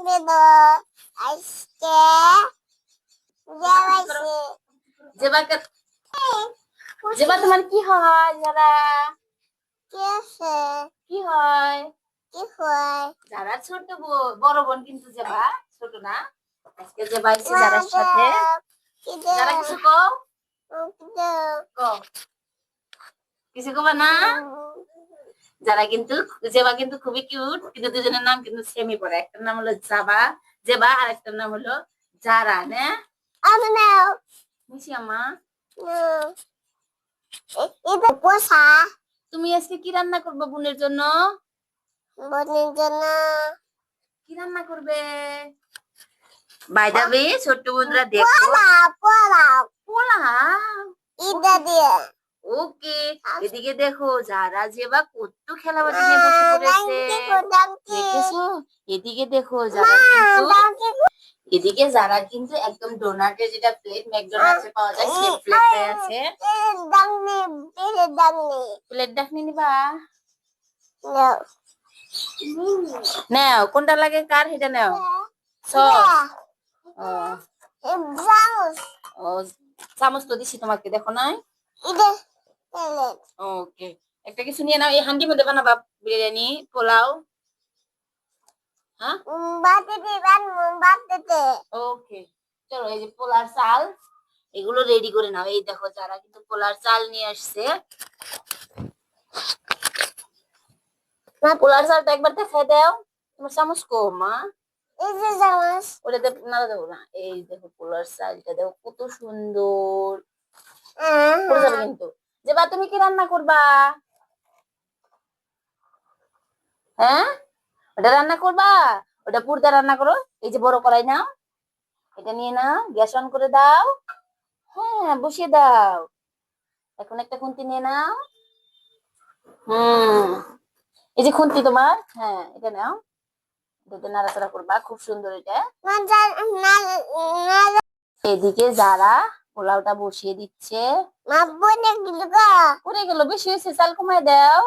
দেবো আজকে যাওয়াইছে জেবাকে জেবা তোমার কি হয় যারা কি আছে কি হয় কি হয় যারা ছোট বড় বোন কিন্তু জেবা ছোট না আজকে জেবা এসে যারার সাথে কি যারা কিছু কও কও কিছু কবা না যারা কিন্তু জেবা কিন্তু খুবই কিউট কিন্তু দুজনের নাম কিন্তু সেমই পড়ে একটার নাম হলো জাবা জেবা আর একটার নাম হলো যারা না আমি না মিশি আম্মা এটা পোষা তুমি আজকে কি রান্না করবে বোনের জন্য বোনের জন্য কি রান্না করবে বাই দা ওয়ে ছোট্ট বন্ধুরা দেখো পোলাও পোলাও ইদা দিয়ে ওকে এদিকে দেখো যারা জেবা কত খেলাবাটি নিয়ে বসে পড়েছে দেখেছো এদিকে দেখো যারা কিন্তু এদিকে যারা কিন্তু একদম ডোনাটের যেটা প্লেট ম্যাকডোনাল্ডসে পাওয়া যায় সেই প্লেটে আছে প্লেট ডাকনি নিবা নাও কোনটা লাগে কার সেটা নাও সস ও চামচ তো দিছি তোমাকে দেখো নাই ওকে একটা কিছু নিয়ে নাও এই হান্ডির মধ্যে বানাবা বিরিয়ানি পোলাও হ্যাঁ ওকে চলো এই যে পোলার চাল এগুলো রেডি করে নাও এই দেখো যারা কিন্তু পোলার চাল নিয়ে আসছে পোলার চালটা একবার দেখাই দাও তোমার চামচ কো মা ওটাতে না দেবো না এই দেখো পোলার চালটা দেখো কত সুন্দর পড়ে যাবে কিন্তু যে বা তুমি কি রান্না করবা হ্যাঁ ওটা রান্না করবা ওটা পুরটা রান্না করো এই যে বড় কড়াই নাও এটা নিয়ে নাও গ্যাস অন করে দাও হ্যাঁ বসিয়ে দাও এখন একটা খুন্তি নিয়ে নাও এই যে খুন্তি তোমার হ্যাঁ এটা নাও এটাতে নাড়াচাড়া করবা খুব সুন্দর এটা এদিকে যারা পোলাওটা বসিয়ে দিচ্ছে পড়ে গেল বেশি হয়েছে চাল কমায় দাও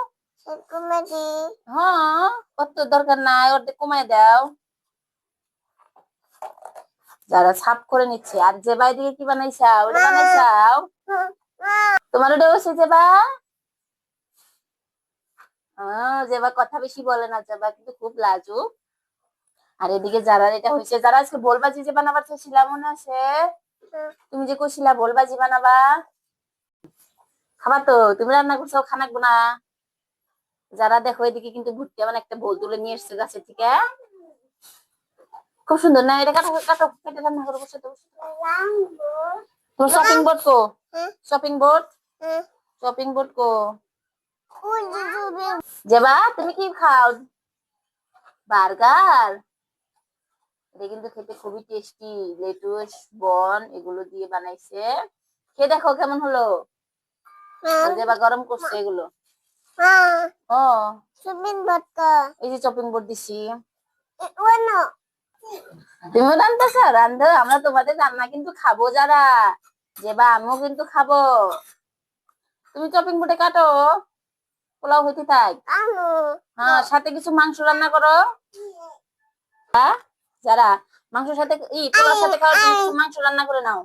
হ্যাঁ কত দরকার নাই অর্ধেক কমায় দাও যারা সাফ করে নিচ্ছে আর যে বাইরে কি বানাইছাও ওটা বানাইছাও তোমার ওটা বসে যেবা যেবা কথা বেশি বলে না যেবা কিন্তু খুব লাজুক আর এদিকে যারা এটা হয়েছে যারা আজকে বলবাজি যে বানাবার চেয়েছিলাম মনে আছে তুমি যে কইছিলা বলবাজি বানাবা খাবা তো তুমি রান্না করছো খানাকবো না যারা দেখো এদিকে কিন্তু ঘুরতে মানে একটা বোল তুলে নিয়ে এসছে গাছের থেকে খুব সুন্দর না এটা কাটো কাটো কেটে রান্না করো বসে তোমার শপিং বোর্ড কো শপিং বোর্ড শপিং বোর্ড কো যেবা তুমি কি খাও বার্গার এটা কিন্তু খেতে খুবই টেস্টি লেটুস বন এগুলো দিয়ে বানাইছে খেয়ে দেখো কেমন হলো যেবা গরম করছে এগুলো ও এই যে চপিং বোর্ড দিছি তুমিও রান্নতেছো রান্ধো আমরা তোমাদের রান্না কিন্তু খাবো যারা যেবা আমিও কিন্তু খাবো তুমি চপিং বোর্ডে কাটো পোলাও হইতে থাক হ্যাঁ সাথে কিছু মাংস রান্না করো হ্যাঁ যারা মাংসের সাথে পোলাওর সাথে খাওয়ার জন্য কিছু মাংস রান্না করে নাও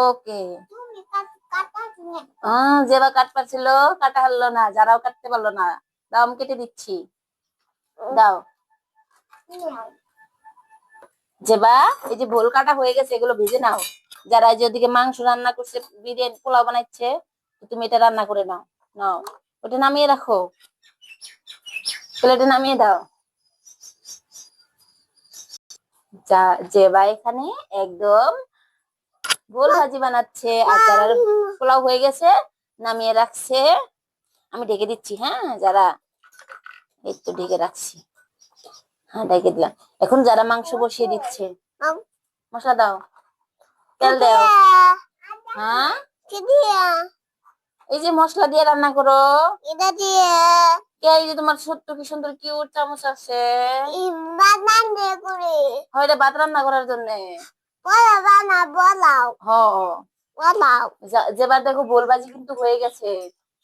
ওকে যেবা কাট পারছিল কাটা হলো না যারাও কাটতে পারলো না দাও আমি কেটে দিচ্ছি দাও যেবা এই যে ভোল কাটা হয়ে গেছে এগুলো ভেজে নাও যারা যে ওদিকে মাংস রান্না করছে বিরিয়ানি পোলাও বানাচ্ছে তুমি এটা রান্না করে নাও নাও ওটা নামিয়ে রাখো প্লেটে নামিয়ে দাও যেবা এখানে একদম গোল ভাজি বানাচ্ছে আর যারা পোলাও হয়ে গেছে নামিয়ে রাখছে আমি ঢেকে দিচ্ছি হ্যাঁ যারা এই তো ঢেকে রাখছি হ্যাঁ ঢেকে দিলাম এখন যারা মাংস বসিয়ে দিচ্ছে মশলা দাও তেল দাও হ্যাঁ এই যে মশলা দিয়ে রান্না করো এই যে তোমার ছোট্ট কি সুন্দর কিউট চামচ আছে হয় ভাত রান্না করার জন্য যেবার দেখো বোলবাজি কিন্তু হয়ে গেছে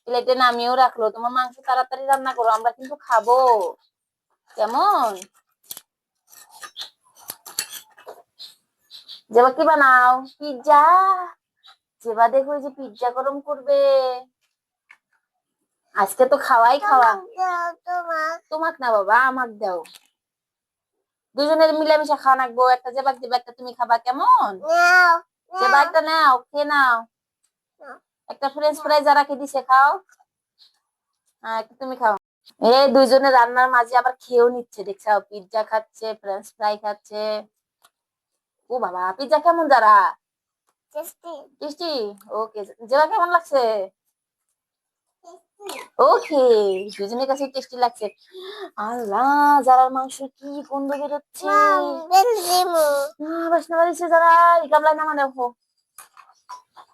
প্লেটে নামিয়েও রাখলো তোমার মাংস তাড়াতাড়ি রান্না করো আমরা কিন্তু খাবো কেমন? জেবা কি বানাও? পিজ্জা। জেবা দেখো এই যে পিজ্জা গরম করবে। আজকে তো খাওয়াই খাওয়া। তোমার তোমাক না বাবা, আমাক দাও। দুজনের মিলেমিশে খাওয়া নাকবো। একটা জেবাক দিবে, একটা তুমি খাবা, কেমন? নাও জেবা একটা নাও, খেয়ে নাও। একটা ফ্রেঞ্চ ফ্রাই যারাকে দিছে খাও। হ্যাঁ, একটা তুমি খাও। এই দুইজনে রান্নার মাঝে আবার খেয়েও নিচ্ছে, দেখছো? পিজ্জা খাচ্ছে, ফ্রেঞ্চ ফ্রাই খাচ্ছে। ও বাবা, পিজ্জা কেমন যারা? Tasty tasty. ওকে, জেবা কেমন লাগছে? ওকে, দুজনের কাছে টেস্টি লাগছে। আল্লাহ, যারার মাংস কি গন্ধ বেরোচ্ছে। মাম বেলজিমু বাসনা বাড়িছে যারা। এই গামলায় নামা দেখো।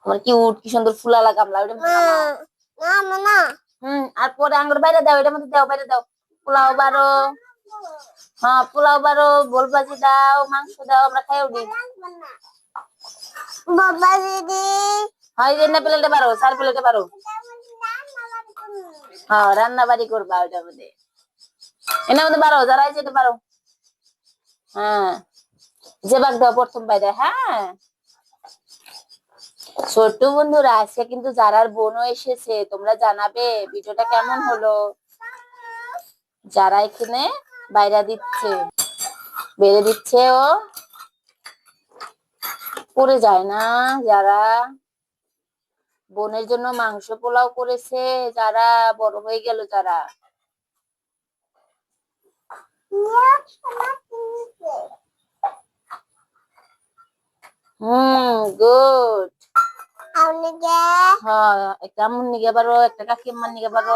তোমার কিউট, কি সুন্দর ফুলালা গামলা, ওইটা মধ্যে নামাও। না না আর পরে আঙ্গুর বাইরে দাও, এটার মধ্যে দাও, বাইরে দাও। পোলাও বারো। হ্যাঁ, পোলাও বারো, বোল ভাজি দাও, মাংস দাও, আমরা খাই উঠি। বাবা দিদি হ্যাঁ, এই যে না প্লেটে পারো, 4 প্লেটে পারো। হ্যাঁ, রান্না বাড়ি করবা ওইটার মধ্যে। এটার মধ্যে পারো, যারা যেতে পারো। হ্যাঁ, যে বাগ দাও প্রথম বাইরে। হ্যাঁ, ছোট্ট বন্ধুরা, আজকে কিন্তু যারার বোনও এসেছে, তোমরা জানাবে ভিডিওটা কেমন হলো। যারা এখানে বাইরা দিচ্ছে, বেড়ে দিচ্ছে, ও পড়ে যায় না। যারা বোনের জন্য মাংস পোলাও করেছে, যারা বড় হয়ে গেল, যারা গুড। হ্যাঁ, একটা আম্মুর নিগে পারো, একটা কাকিমার নিগে পারো।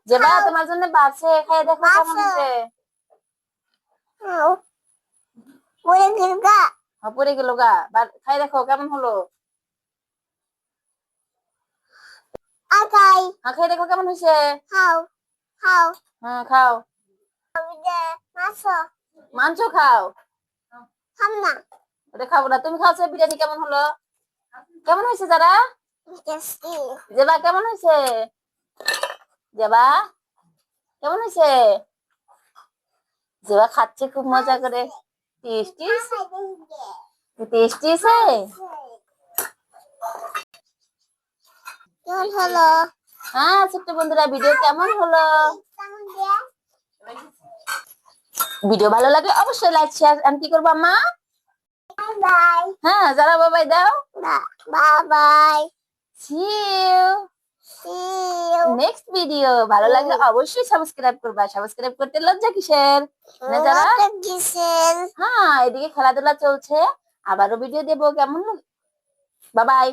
যেবা তোমার জন্য বাসে খাই দেখো কেমন হয়েছে। পড়ে গেল গা, খাই দেখো কেমন হলো। খাই দেখো কেমন হয়েছে। হ্যাঁ, খাও। মাংস খাও। ওটা খাবো না, তুমি খাওছো। বিরিয়ানি কেমন হলো? কেমন হয়েছে যারা? যেবা কেমন হয়েছে? যেবা কেমন হয়েছে? যেবা খাচ্ছে খুব মজা করে। টেস্টি টেস্টি আছে। হলো হ্যাঁ, ছোট্ট বন্ধুরা, ভিডিও কেমন হলো? ভিডিও ভালো লাগলে অবশ্যই লাইক শেয়ার এন্ড কি করবো আম্মা? বাই হ্যাঁ, যারা বাবাই দাও। Bye See you next video. ভালো লাগলে অবশ্যই সাবস্ক্রাইব করবা। সাবস্ক্রাইব করতে লজ্জা কিসের? না যারা। হ্যাঁ, এদিকে খেলাধুলা চলছে, আবারও ভিডিও দেবো, কেমন? Bye bye.